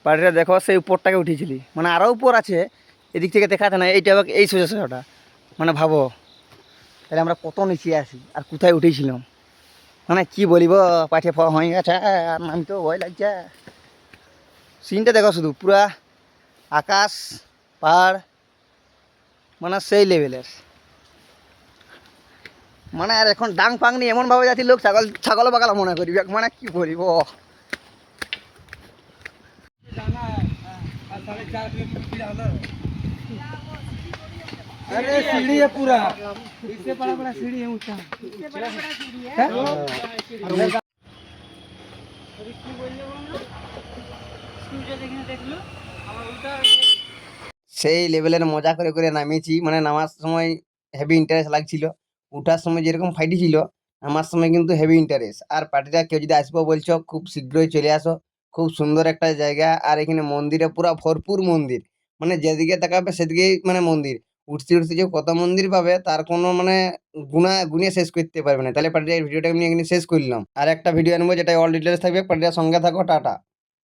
পাহাড়টা দেখো সেই উপরটাকে উঠেছিলি, মানে আরও উপর আছে, এদিক থেকে দেখাতে না, এইটা এই সোজা সোজাটা, মানে ভাবো তাহলে আমরা কত নিচে আছি আর কোথায় উঠেছিলাম। মানে কি বলিব, পাঠে হয়ে গেছে আর নামতেও ভয় লাগছে। সিনটা দেখো শুধু পুরা আকাশ পাহাড়, মানে সেই লেভেলের। মানে আর এখন ডাং ফাং নিয়ে এমনভাবে যাচ্ছি লোক ছাগল বাগালা মনে করি, মানে কি বলিব। अरे सीढ़ी है पूरा, इससे बड़ा बड़ा सीढ़ी है ऊंचा, इससे बड़ा बड़ा सीढ़ी है। সেই লেভেলের মজা করে করে নামিয়েছি, মানে নামার সময় হেভি ইন্টারেস্ট লাগছিল, উঠার সময় যেরকম ফাইটি ছিল, নামার সময় কিন্তু হেভি ইন্টারেস্ট। আর পার্টিটা কেউ যদি আসবো বলছো খুব শীঘ্রই চলে আসো, খুব সুন্দর একটা জায়গা। আর এখানে মন্দিরে পুরা ভরপুর মন্দির, মানে যেদিকে তাকাবে সেদিকেই মানে মন্দির। উঠতে উঠতে যে কত মন্দির পাবে তার কোনো মানে গুনিয়ে শেষ করতে পারবে না। তাহলে পার্টিটা এই ভিডিওটা আমি এখানে শেষ করলাম, আর একটা ভিডিও আনবো যেটা অল ডিটেলস থাকবে। পার্টিটার সঙ্গে থাকো, টাটা।